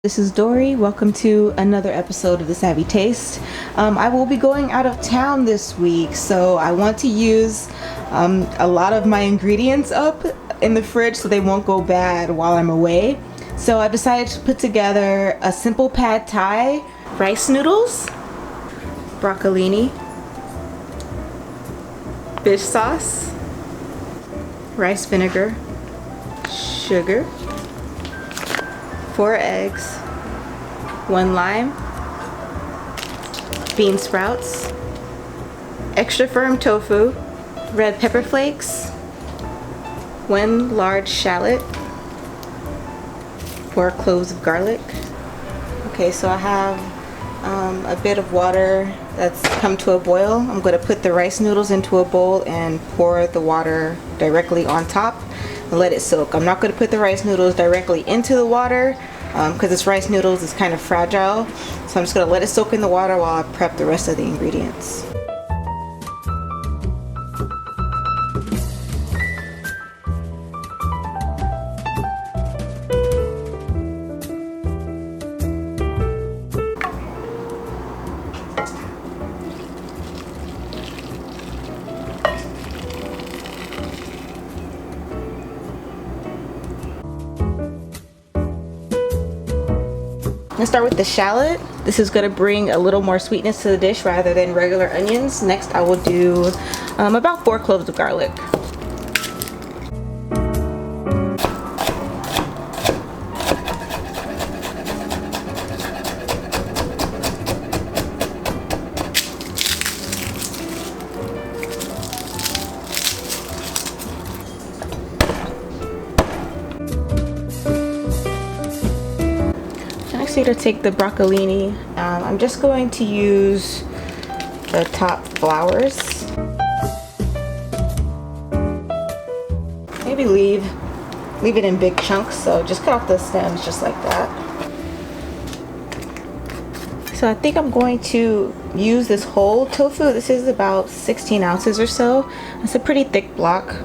This is Dory. Welcome to another episode of The Savvy Taste. I will be going out of town this week, so I want to use a lot of my ingredients up in the fridge so they won't go bad while I'm away. So I decided to put together a simple pad thai, rice noodles, broccolini, fish sauce, rice vinegar, sugar, 4 eggs, 1 lime, bean sprouts, extra firm tofu, red pepper flakes, 1 large shallot, 4 cloves of garlic. Okay, so I have a bit of water that's come to a boil. I'm going to put the rice noodles into a bowl and pour the water directly on top and let it soak. I'm not going to put the rice noodles directly into the water because this rice noodles is kind of fragile, so I'm just going to let it soak in the water while I prep the rest of the ingredients. Let's start with the shallot. This is going to bring a little more sweetness to the dish rather than regular onions. Next I will do about 4 cloves of garlic. To take the broccolini, I'm just going to use the top flowers. Maybe leave it in big chunks, so just cut off the stems just like that. So I think I'm going to use this whole tofu. This is about 16 ounces or so. It's a pretty thick block.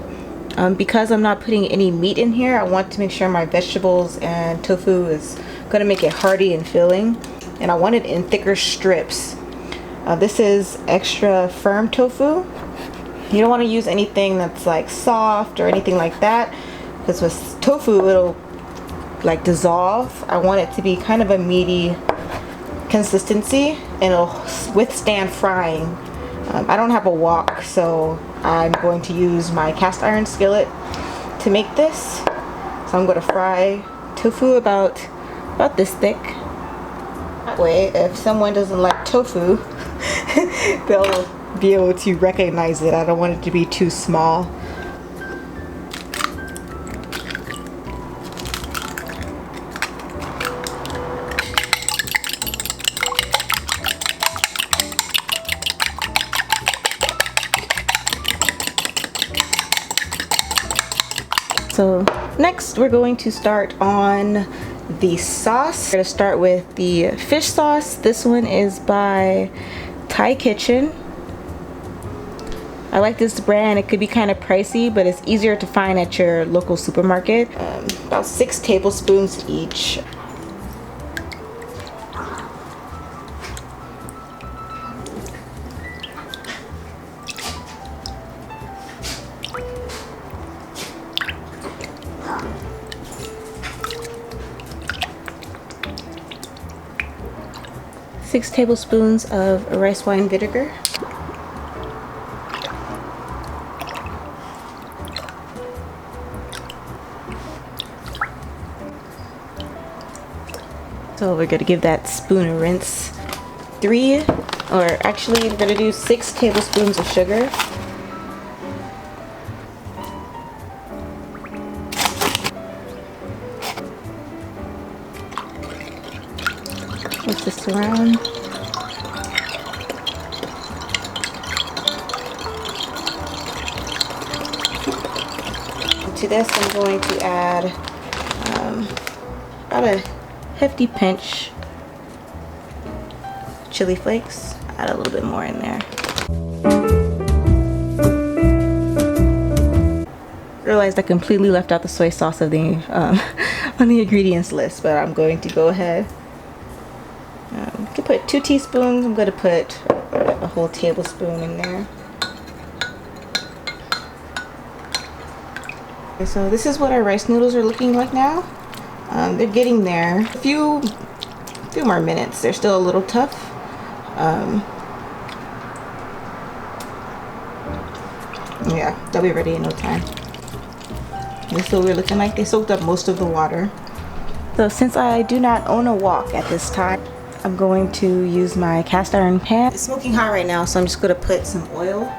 Because I'm not putting any meat in here, I want to make sure my vegetables and tofu is going to make it hearty and filling, and I want it in thicker strips. This is extra firm tofu. You don't want to use anything that's like soft or anything like that, because with tofu it'll like dissolve. I want it to be kind of a meaty consistency and it'll withstand frying. I don't have a wok, so I'm going to use my cast iron skillet to make this. So I'm going to fry tofu about this thick. That way, if someone doesn't like tofu, they'll be able to recognize it. I don't want it to be too small. So next we're going to start on the sauce. We're going to start with the fish sauce. This one is by Thai Kitchen. I like this brand. It could be kind of pricey, but it's easier to find at your local supermarket. About 6 tablespoons each. Six tablespoons of rice wine vinegar. So we're gonna give that spoon a rinse. 3, or actually we're gonna do 6 tablespoons of sugar. Mix this around. To this I'm going to add about a hefty pinch chili flakes. Add a little bit more in there. Realized I completely left out the soy sauce of the on the ingredients list, but I'm going to go ahead. You can put 2 teaspoons. I'm going to put a whole tablespoon in there. Okay, so this is what our rice noodles are looking like now. They're getting there. A few more minutes. They're still a little tough. Yeah, they'll be ready in no time. This is what we're looking like. They soaked up most of the water. So since I do not own a wok at this time, I'm going to use my cast iron pan. It's smoking hot right now, so I'm just going to put some oil.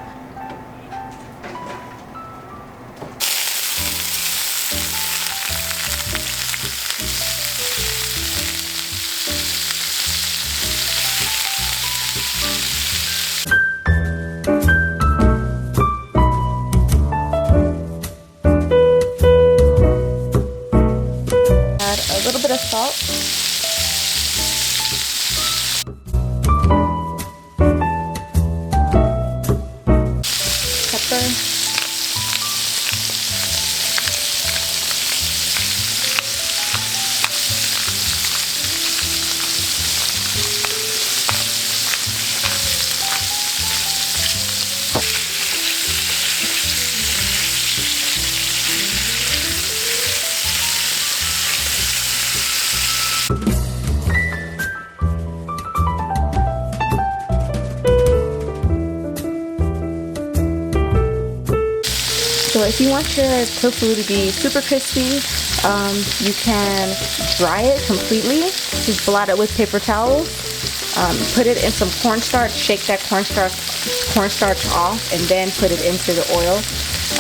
Add a little bit of salt. Pepper. So if you want your tofu to be super crispy, you can dry it completely. Just blot it with paper towels. Put it in some cornstarch, shake that cornstarch off, and then put it into the oil.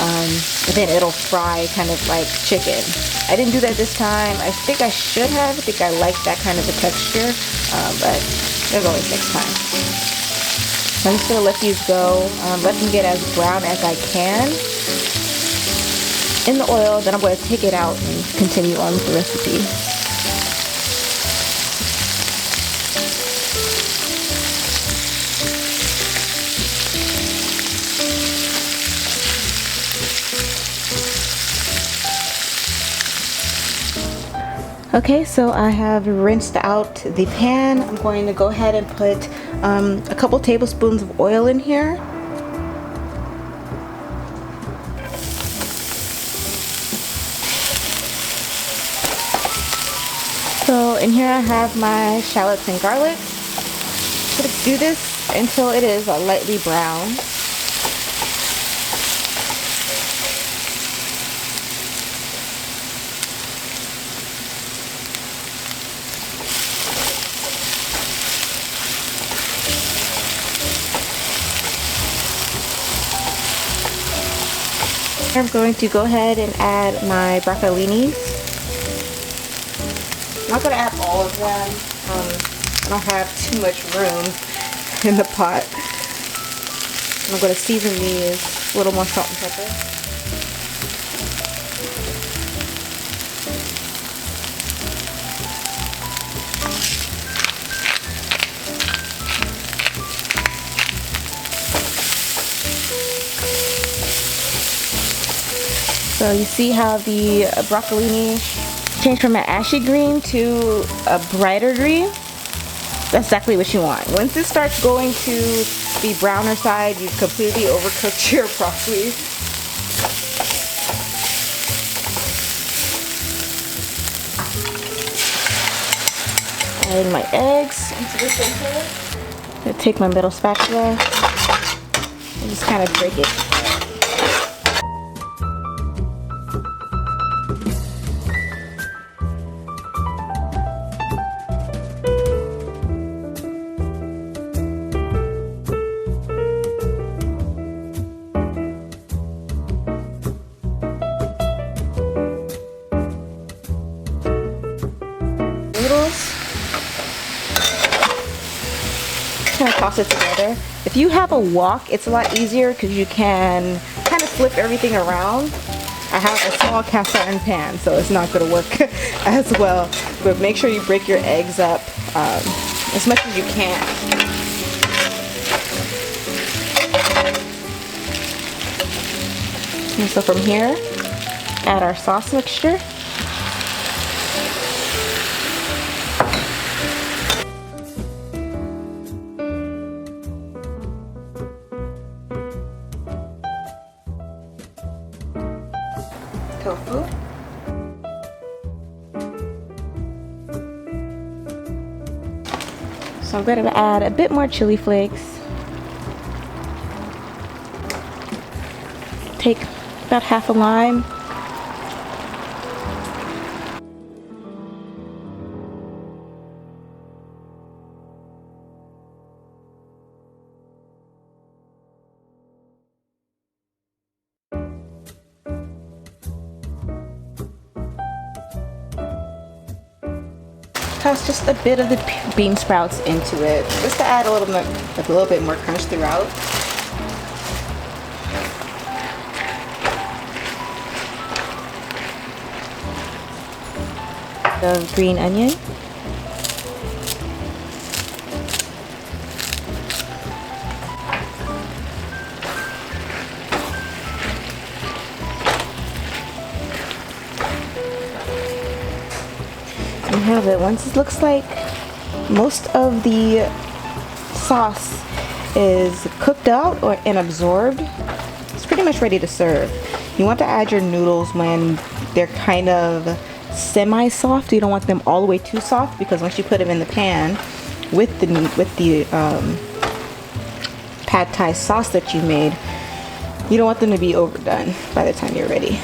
And then it'll fry kind of like chicken. I didn't do that this time. I think I should have. I think I like that kind of a texture, but there's always next time. I'm just gonna let these go. Let them get as brown as I can in the oil. Then I'm going to take it out and continue on with the recipe. Okay, so I have rinsed out the pan. I'm going to go ahead and put a couple tablespoons of oil in here. So in here I have my shallots and garlic. I'm going to do this until it is lightly brown. I'm going to go ahead and add my broccolinis. I'm not going to add all of them. I don't have too much room in the pot. I'm going to season these with a little more salt and pepper. So you see how the broccolini changed from an ashy green to a brighter green? That's exactly what you want. Once it starts going to the browner side, you've completely overcooked your broccoli. Add my eggs into this one here. I'm going to take my middle spatula and just kind of break it. Kind of toss it together. If you have a wok, it's a lot easier because you can kind of flip everything around. I have a small cast iron pan, so it's not going to work as well. But make sure you break your eggs up as much as you can. And so from here, add our sauce mixture. So I'm going to add a bit more chili flakes. Take about half a lime. Toss just a bit of the bean sprouts into it, just to add a little bit more crunch throughout. The green onion. You have it. Once it looks like most of the sauce is cooked out and absorbed, it's pretty much ready to serve. You want to add your noodles when they're kind of semi-soft. You don't want them all the way too soft, because once you put them in the pan with the pad thai sauce that you made, you don't want them to be overdone by the time you're ready.